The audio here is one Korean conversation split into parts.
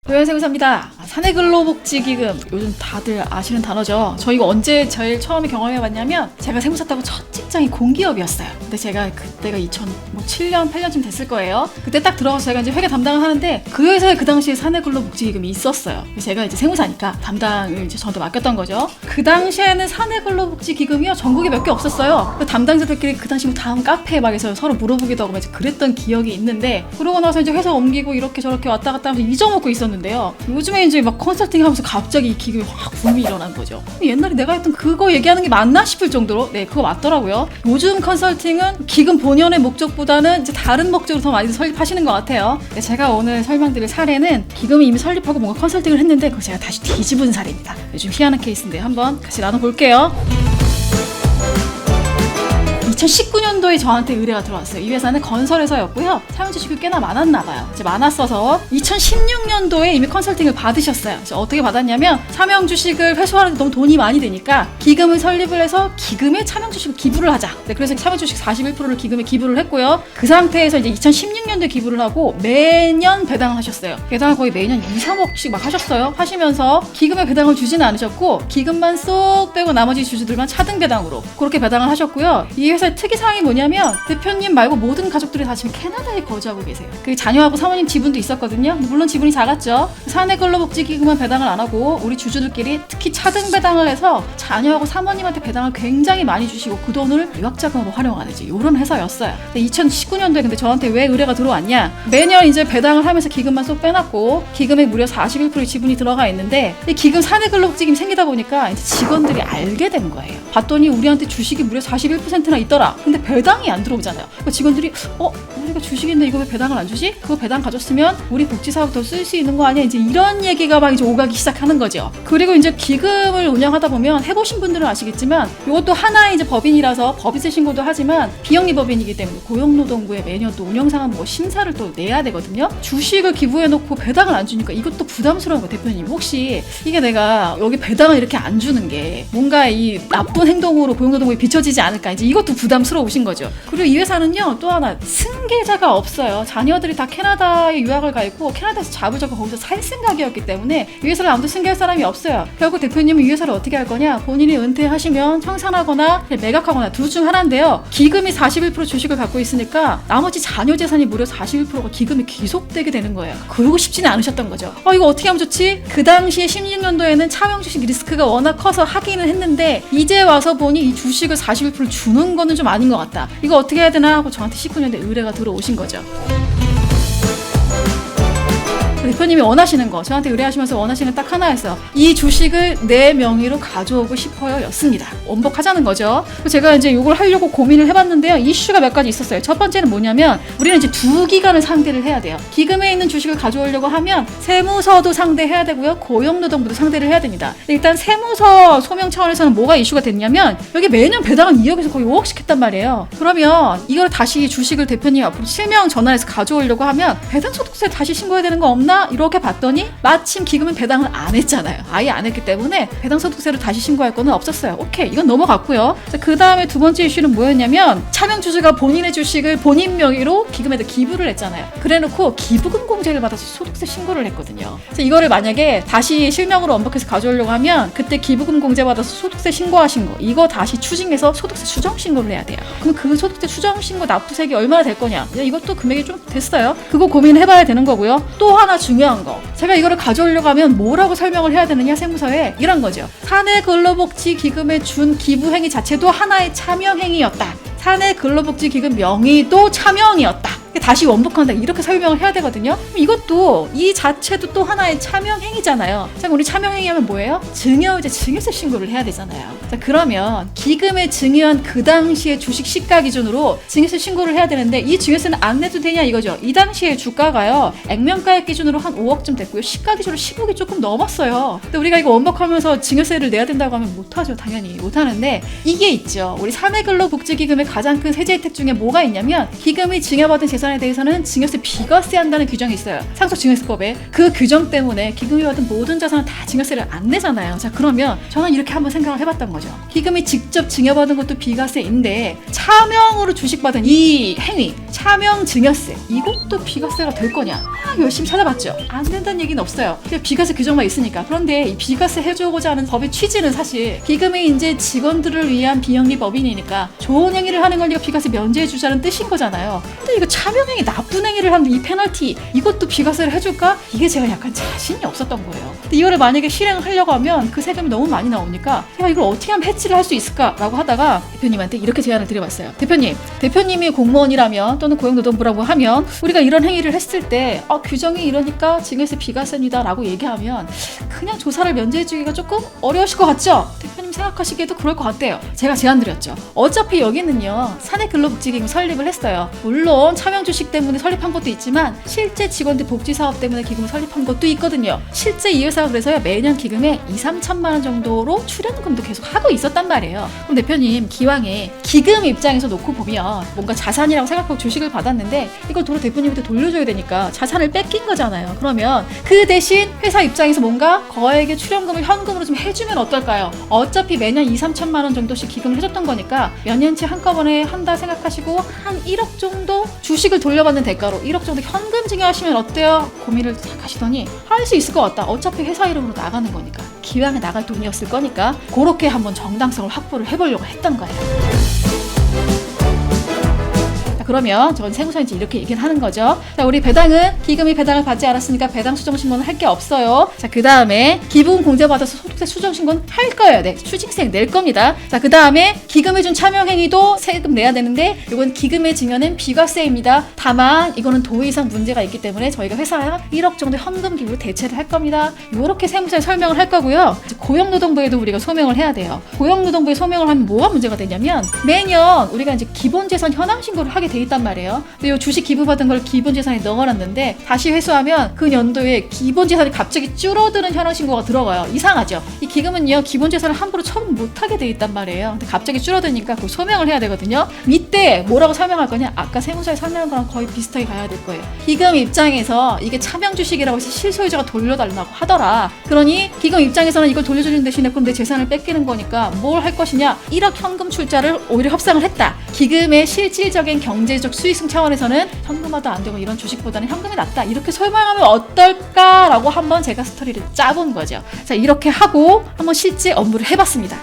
도연세무사입니다. 사내근로복지기금 요즘 다들 아시는 단어죠. 저 이거 언제 제일 처음에 경험해봤냐면 제가 세무사 따고 첫 직장이 공기업이었어요. 근데 제가 그때가 2007년 8년쯤 됐을 거예요. 그때 딱 들어가서 제가 이제 회계 담당을 하는데 그 회사에 그 당시에 사내근로복지기금이 있었어요. 제가 이제 세무사니까 담당을 이제 저한테 맡겼던 거죠. 그 당시에는 사내근로복지기금이요 전국에 몇 개 없었어요. 그 담당자들끼리 그 당시 뭐 다음 카페에 막 해서 서로 물어보기도 하고 그랬던 기억이 있는데, 그러고 나서 이제 회사 옮기고 이렇게 저렇게 왔다 갔다 하면서 잊어먹고 있었는데요. 요즘에 이제 막 컨설팅 하면서 갑자기 이 기금이 확 붐이 일어난 거죠. 옛날에 내가 했던 그거 얘기하는 게 맞나 싶을 정도로 그거 맞더라고요. 요즘 컨설팅은 기금 본연의 목적보다는 이제 다른 목적으로 더 많이 설립하시는 것 같아요. 제가 오늘 설명드릴 사례는 기금이 이미 설립하고 뭔가 컨설팅을 했는데 그거 제가 다시 뒤집은 사례입니다. 좀 희한한 케이스인데 한번 같이 나눠볼게요. 2019년도에 저한테 의뢰가 들어왔어요. 이 회사는 건설회사였고요. 사용 주식이 꽤나 많았나 봐요. 이제 많았어서 2016년도에 이미 컨설팅을 받으셨어요. 어떻게 받았냐면 차명 주식을 회수하는데 너무 돈이 많이 드니까 기금을 설립을 해서 기금에 차명 주식을 기부를 하자. 그래서 차명 주식 41%를 기금에 기부를 했고요. 그 상태에서 이제 2016년도에 기부를 하고 매년 배당을 하셨어요. 배당을 거의 매년 2, 3억씩 막 하셨어요. 하시면서 기금에 배당을 주지는 않으셨고 기금만 쏙 빼고 나머지 주주들만 차등 배당으로 그렇게 배당을 하셨고요. 이 회사의 특이사항이 뭐냐면 대표님 말고 모든 가족들이 다 지금 캐나다에 거주하고 계세요. 그 자녀하고 사모님 지분도 있었거든요. 물론 지분이 작았죠. 사내근로복지기금은 배당을 안 하고 우리 주주들끼리 특히 차등 배당을 해서 자녀하고 사모님한테 배당을 굉장히 많이 주시고 그 돈을 유학자금으로 활용하는 이런 회사였어요. 근데 2019년도에 근데 저한테 왜 의뢰가 들어왔냐? 매년 이제 배당을 하면서 기금만 쏙 빼놨고 기금에 무려 41%의 지분이 들어가 있는데 이 기금 사내근로복지기금이 생기다 보니까 이제 직원들이 알게 된 거예요. 봤더니 우리한테 주식이 무려 41%나 있더라. 근데 배당이 안 들어오잖아요. 그러니까 직원들이 우리가 주식인데 이거 왜 배당을 안 주지? 그거 배당 가졌으면 우리 복지사업 더 쓸 수 있는 거 아니야? 이제 이런 얘기가 막 이제 오가기 시작하는 거죠. 그리고 이제 기금을 운영하다 보면 해보신 분들은 아시겠지만 이것도 하나의 이제 법인이라서 법인세 신고도 하지만 비영리법인이기 때문에 고용노동부에 매년 또 운영상한 뭐 심사를 또 내야 되거든요. 주식을 기부해놓고 배당을 안 주니까 이것도 부담스러운 거. 대표님 혹시 이게 내가 여기 배당을 이렇게 안 주는 게 뭔가 이 나쁜 행동으로 고용노동부에 비춰지지 않을까, 이제 이것도 부담스러우신 거죠. 그리고 이 회사는요 또 하나 승계자가 없어요. 자녀들이 다 캐나다에 유학을 가 있고 캐나다에서 잡을 잡고 거기서 살 생각이었기 때문에 이 회사를 아무도 승계할 사람이 없어요. 결국 대표님은 이 회사를 어떻게 할 거냐? 본인이 은퇴하시면 청산하거나 매각하거나 둘 중 하나인데요. 기금이 41% 주식을 갖고 있으니까 나머지 자녀 재산이 무려 41%가 기금이 귀속되게 되는 거예요. 그러고 싶지는 않으셨던 거죠. 이거 어떻게 하면 좋지? 그 당시에 16년도에는 차명 주식 리스크가 워낙 커서 하기는 했는데 이제 와서 보니 이 주식을 41% 주는 거는 좀 아닌 것 같다. 이거 어떻게 해야 되나 하고 저한테 19년도에 의뢰가 들어오신 거죠. 대표님이 원하시는 거, 저한테 의뢰하시면서 원하시는 딱 하나였어요. 이 주식을 내 명의로 가져오고 싶어요 였습니다. 원복하자는 거죠. 제가 이제 이걸 하려고 고민을 해봤는데요. 이슈가 몇 가지 있었어요. 첫 번째는 뭐냐면 우리는 이제 두 기관을 상대를 해야 돼요. 기금에 있는 주식을 가져오려고 하면 세무서도 상대해야 되고요. 고용노동부도 상대를 해야 됩니다. 일단 세무서 소명 차원에서는 뭐가 이슈가 됐냐면 여기 매년 배당을 2억에서 거의 5억씩 했단 말이에요. 그러면 이걸 다시 주식을 대표님 앞으로 실명 전환해서 가져오려고 하면 배당소득세 다시 신고해야 되는 거 없나? 이렇게 봤더니 마침 기금은 배당을 안 했잖아요. 아예 안 했기 때문에 배당소득세를 다시 신고할 거는 없었어요. 오케이, 이건 넘어갔고요. 그 다음에 두 번째 이슈는 뭐였냐면 차명 주주가 본인의 주식을 본인 명의로 기금에다 기부를 했잖아요. 그래놓고 기부금 공제를 받아서 소득세 신고를 했거든요. 그래서 이거를 만약에 다시 실명으로 원복해서 가져오려고 하면 그때 기부금 공제 받아서 소득세 신고하신 거 이거 다시 추징해서 소득세 수정 신고를 해야 돼요. 그럼 그 소득세 수정 신고 납부세액이 얼마나 될 거냐? 이것도 금액이 좀 됐어요. 그거 고민해봐야 되는 거고요. 또 하나 중요한 거, 제가 이거를 가져오려고 하면 뭐라고 설명을 해야 되느냐? 세무서에 이런 거죠. 사내근로복지기금에 준 기부행위 자체도 하나의 차명행위였다. 사내근로복지기금 명의도 차명이었다. 다시 원복한다 이렇게 설명을 해야 되거든요. 이것도 이 자체도 또 하나의 차명행위잖아요. 자, 우리 차명행위하면 뭐예요? 증여이자 증여세 신고를 해야 되잖아요. 자, 그러면 기금에 증여한 그 당시의 주식 시가 기준으로 증여세 신고를 해야 되는데 이 증여세는 안 내도 되냐 이거죠. 이 당시의 주가가요 액면가액 기준으로 한 5억쯤 됐고요. 시가 기준으로 10억이 조금 넘었어요. 근데 우리가 이거 원복하면서 증여세를 내야 된다고 하면 못하죠. 당연히 못하는데 이게 있죠. 우리 사내근로복지기금의 가장 큰 세제 혜택 중에 뭐가 있냐면 기금이 증여받은 재산 재산에 대해서는 증여세 비과세한다는 규정이 있어요. 상속증여세법에. 그 규정 때문에 기금이 받은 모든 자산은 다 증여세를 안 내잖아요. 자, 그러면 저는 이렇게 한번 생각을 해봤던 거죠. 기금이 직접 증여받은 것도 비과세인데 차명으로 주식받은 이 행위, 차명 증여세, 이것도 비과세가 될 거냐? 열심히 찾아봤죠. 안 된다는 얘기는 없어요. 그냥 비과세 규정만 있으니까. 그런데 이 비과세 해주고자 하는 법의 취지는 사실 기금이 이제 직원들을 위한 비영리 법인이니까 좋은 행위를 하는 걸 비과세 면제해주자는 뜻인 거잖아요. 근데 이거 차명행위 나쁜 행위를 하는 이 페널티, 이것도 비과세를 해줄까? 이게 제가 약간 자신이 없었던 거예요. 근데 이거를 만약에 실행하려고 하면 그 세금이 너무 많이 나오니까 제가 이걸 어떻게 하면 해치를 할 수 있을까라고 하다가 대표님한테 이렇게 제안을 드려봤어요. 대표님이 공무원이라면 또는 고용노동부라고 하면 우리가 이런 행위를 했을 때 규정이 이러니까 증여세 비과세입니다 라고 얘기하면 그냥 조사를 면제해주기가 조금 어려우실 것 같죠? 대표님 생각하시기에도 그럴 것 같대요. 제가 제안 드렸죠. 어차피 여기는요 사내근로복지기금 설립을 했어요. 물론 차명주식 때문에 설립한 것도 있지만 실제 직원들 복지사업 때문에 기금을 설립한 것도 있거든요. 실제 이 회사가 그래서요 매년 기금에 2-3천만 원 정도로 출연금도 계속 하고 있었단 말이에요. 그럼 대표님 기왕에 기금 입장에서 놓고 보면 뭔가 자산이라고 생각하고 주식을 받았는데 이걸 도로 대표님한테 돌려줘야 되니까 자산을 뺏긴 거잖아요. 그러면 그 대신 회사 입장에서 뭔가 거액의 출연금을 현금으로 좀 해주면 어떨까요? 어차피 매년 2-3천만 원 정도씩 기금을 해줬던 거니까 몇 년치 한꺼번에 한다 생각하시고 한 1억 정도 주식을 돌려받는 대가로 1억 정도 현금 증여하시면 어때요? 고민을 싹 하시더니 할 수 있을 것 같다. 어차피 회사 이름으로 나가는 거니까 기왕에 나갈 돈이었을 거니까 그렇게 한번 정당성을 확보를 해보려고 했던 거예요. 그러면 전 세무서한테 이렇게 얘기를 하는 거죠. 자, 우리 배당은 기금이 배당을 받지 않았으니까 배당 수정 신고는 할 게 없어요. 자, 그 다음에 기분 공제받아서 소득세 수정 신고는 할 거예요. 네, 추징세 낼 겁니다. 자, 그 다음에 기금에 준 차명행위도 세금 내야 되는데 이건 기금의 증여는 비과세입니다. 다만 이거는 도의상 문제가 있기 때문에 저희가 회사에 1억 정도 현금 기부로 대체를 할 겁니다. 이렇게 세무서에 설명을 할 거고요. 고용노동부에도 우리가 소명을 해야 돼요. 고용노동부에 소명을 하면 뭐가 문제가 되냐면 매년 우리가 이제 기본재산 현황 신고를 하게 돼 있단 말이에요. 근데 이 주식 기부받은 걸 기본재산에 넣어놨는데 다시 회수하면 그 연도에 기본재산이 갑자기 줄어드는 현황 신고가 들어가요. 이상하죠? 이 기금은요 기본재산을 함부로 처분 못하게 돼 있단 말이에요. 근데 갑자기 줄어드니까 그 소명을 해야 되거든요. 이때 뭐라고 설명할 거냐? 아까 세무서에 설명한 거랑 거의 비슷하게 가야 될 거예요. 기금 입장에서 이게 차명주식이라고 해서 실소유자가 돌려달라고 하더라. 그러니 기금 입장에서는 이걸 돌려주는 대신에 그럼 내 재산을 뺏기는 거니까 뭘 할 것이냐? 1억 현금 출자를 오히려 협상을 했다. 기금의 실질적인 경제적 수익성 차원에서는 현금화도 안 되고 이런 주식보다는 현금이 낫다. 이렇게 설명하면 어떨까라고 한번 제가 스토리를 짜본 거죠. 자, 이렇게 하고 한번 실제 업무를 해봤습니다.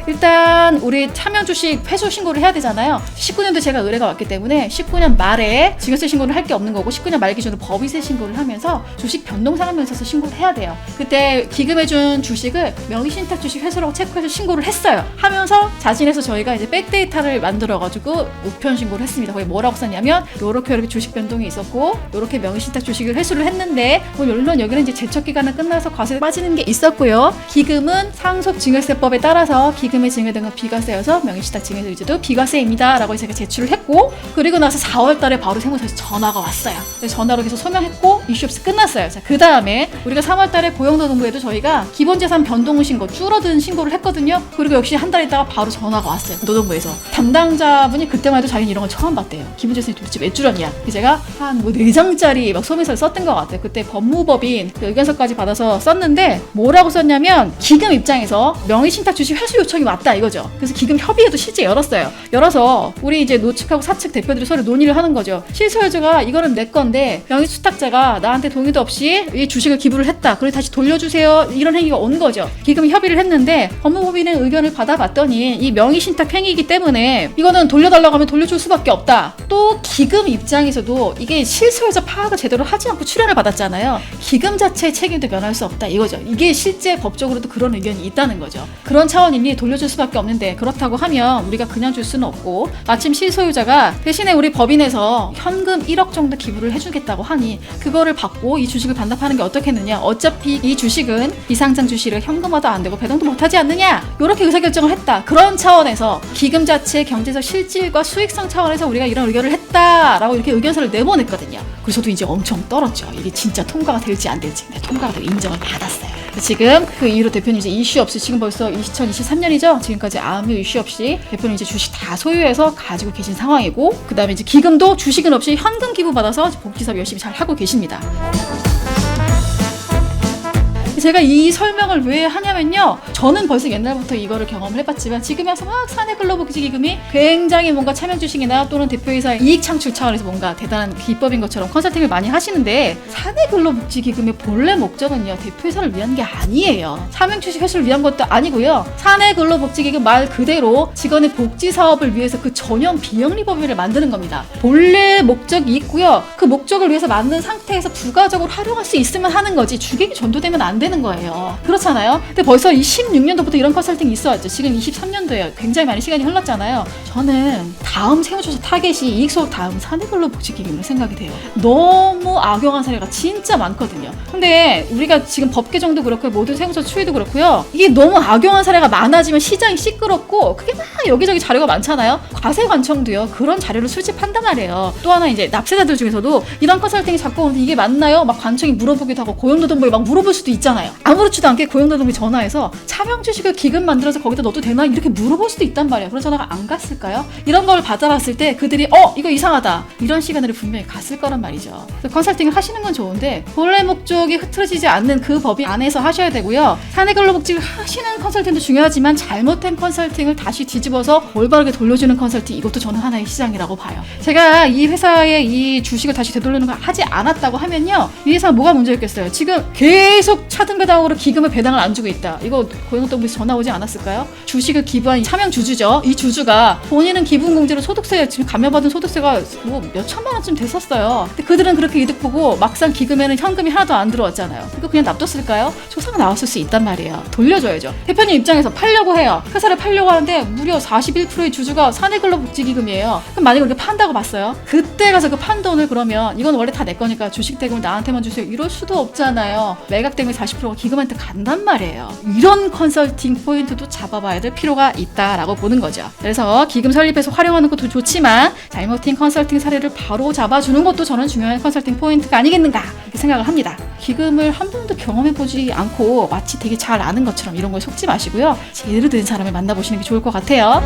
일단 우리 차명 주식 회수 신고를 해야 되잖아요. 19년도 제가 의뢰가 왔기 때문에 19년 말에 증여세 신고를 할 게 없는 거고 19년 말 기준으로 법인세 신고를 하면서 주식 변동상환면에서 신고를 해야 돼요. 그때 기금해준 주식을 명의신탁 주식 회수라고 체크해서 신고를 했어요. 하면서 자진해서 저희가 이제 백데이터를 만들어가지고 우편 신고를 했습니다. 거기 뭐라고 썼냐면 요렇게 주식 변동이 있었고 요렇게 명의신탁 주식을 회수를 했는데 물론 여기는 이제 제척 기간은 끝나서 과세에 빠지는 게 있었고요. 기금은 상속증여세법에 따라서 기금의 증여 등은 비과세여서 명의신탁 증여세 유지도 비과세입니다 라고 제가 제출을 했고 그리고 나서 4월 달에 바로 세무서에서 전화가 왔어요. 그래서 전화로 계속 소명했고 이슈 없이 끝났어요. 자, 그 다음에 우리가 3월 달에 고용노동부에도 저희가 기본재산 변동 신고 줄어든 신고를 했거든요. 그리고 역시 한 달 있다가 바로 전화가 왔어요. 노동부에서 담당자분이 그때만 해도 자기는 이런 걸 처음 봤대요. 기본재산이 도대체 왜 줄었냐. 제가 한 4장짜리 막 소명서를 썼던 것 같아요. 그때 법무법인 그 의견서까지 받아서 썼는데 뭐라고 썼냐면 기금 입장에서 명의신탁 주식 회수 요청이 왔다 이거죠. 그래서 기금 협의회도 실제 열었어요. 열어서 우리 이제 노측하고 사측 대표들이 서로 논의를 하는 거죠. 실소유주가 이거는 내 건데 명의수탁자가 나한테 동의도 없이 이 주식을 기부를 했다. 그래서 다시 돌려주세요. 이런 행위가 온 거죠. 기금이 협의를 했는데 법무법인의 의견을 받아봤더니 이 명의신탁 행위이기 때문에 이거는 돌려달라고 하면 돌려줄 수밖에 없다. 또 기금 입장에서도 이게 실소유자 파악을 제대로 하지 않고 출연을 받았잖아요. 기금 자체의 책임도 면할 수 없다 이거죠. 이게 실제 법적으로도 그런 의견이 있다는 거죠. 그런 차원이니 돌려줄 수밖에 없는데 그렇다고 하면 우리가 그냥 줄 수는 없고 마침 실소유자가 대신에 우리 법인에서 현금 1억 정도 기부를 해주겠다고 하니 그거를 받고 이 주식을 반납하는 게 어떻겠느냐. 어차피 이 주식은 비상장 주식을 현금화도 안 되고 배당도 못하지 않느냐. 이렇게 의사결정을 했다. 그런 차원에서 기금 자체의 경제적 실질과 수익성 차원에서 우리가 이런 의견을 했다라고 이렇게 의견서를 내보냈거든요. 그래서 저도 이제 엄청 떨었죠. 이게 진짜 통과가 될지 안 될지. 통과가 되고 인정을 받았어요. 지금 그 이후로 대표님 이제 이슈 없이 지금 벌써 2023년이죠. 지금까지 아무 이슈 없이 대표님 이제 주식 다 소유해서 가지고 계신 상황이고, 그 다음에 이제 기금도 주식은 없이 현금 기부 받아서 복지사업 열심히 잘 하고 계십니다. 제가 이 설명을 왜 하냐면요, 저는 벌써 옛날부터 이거를 경험을 해봤지만 지금에 와서 막 사내근로복지기금이 굉장히 뭔가 차명주식이나 또는 대표이사의 이익 창출 차원에서 뭔가 대단한 기법인 것처럼 컨설팅을 많이 하시는데, 사내근로복지기금의 본래 목적은요 대표이사를 위한 게 아니에요. 차명주식 회수를 위한 것도 아니고요, 사내근로복지기금 말 그대로 직원의 복지사업을 위해서 그 전용 비영리법인을 만드는 겁니다. 본래 목적이 있고요, 그 목적을 위해서 만든 상태에서 부가적으로 활용할 수 있으면 하는 거지, 주객이 전도되면 안 되는 거예요. 그렇잖아요. 근데 벌써 이 16년도부터 이런 컨설팅이 있어왔죠. 지금 23년도에 굉장히 많이 시간이 흘렀잖아요. 저는 다음 세무조사 타겟이 이익소득 다음 사내근로복지기금으로 생각이 돼요. 너무 악용한 사례가 진짜 많거든요. 근데 우리가 지금 법 개정도 그렇고 모든 세무서 추이도 그렇고요, 이게 너무 악용한 사례가 많아지면 시장이 시끄럽고 그게 막 여기저기 자료가 많잖아요. 과세관청도요 그런 자료를 수집한단 말이에요. 또 하나 이제 납세자들 중에서도 이런 컨설팅이 자꾸 오는데 이게 맞나요? 막 관청이 물어보기도 하고 고용노동부에 막 물어볼 수도 있잖아요. 아무렇지도 않게 고용노동부에 전화해서 차명주식을 기금 만들어서 거기다 넣어도 되나? 이렇게 물어볼 수도 있단 말이에요. 그런 전화가 안 갔을까요? 이런 걸 받아봤을 때 그들이 이거 이상하다, 이런 시간들이 분명히 갔을 거란 말이죠. 그래서 컨설팅을 하시는 건 좋은데 본래 목적이 흐트러지지 않는 그 법인 안에서 하셔야 되고요. 사내근로복지를 하시는 컨설팅도 중요하지만 잘못된 컨설팅을 다시 뒤집어서 올바르게 돌려주는 컨설팅, 이것도 저는 하나의 시장이라고 봐요. 제가 이 회사의 이 주식을 다시 되돌리는 걸 하지 않았다고 하면요, 이 회사 뭐가 문제였겠어요? 지금 계속 차등배당으로 기금을 배당을 안 주고 있다. 이거 고용노동부에서 전화 오지 않았을까요? 주식을 기부한 차명 주주죠. 이 주주가 본인은 기부공제로 소득세, 지금 감면받은 소득세가 뭐 몇 천만 원쯤 됐었어요. 근데 그들은 그렇게 이득 보고 막상 기금에는 현금이 하나도 안 들어왔잖아요. 이거 그냥 놔뒀을까요? 조사가 나왔을 수 있단 말이에요. 돌려줘야죠. 대표님 입장에서 팔려고 해요. 회사를 팔려고 하는데 무려 41%의 주주가 사내근로복지기금이에요. 그럼 만약에 우리가 판다고 봤어요. 그때 가서 그 판 돈을 그러면 이건 원래 다 내 거니까 주식 대금을 나한테만 주세요, 이럴 수도 없잖아요. 매각 대금의 40%가 기금한테 간단 말이에요. 이런 컨설팅 포인트도 잡아봐야 될 필요가 있다라고 보는 거죠. 그래서 기금 설립해서 활용하는 것도 좋지만 잘못된 컨설팅 사례를 바로 잡아주는 것도 저는 중요한 컨설팅 포인트가 아니겠는가, 이렇게 생각을 합니다. 기금을 한 번도 경험해보지 않고 마치 되게 잘 아는 것처럼 이런 거에 속지 마시고요, 제대로 된 사람을 만나보시는 게 좋을 것 같아요.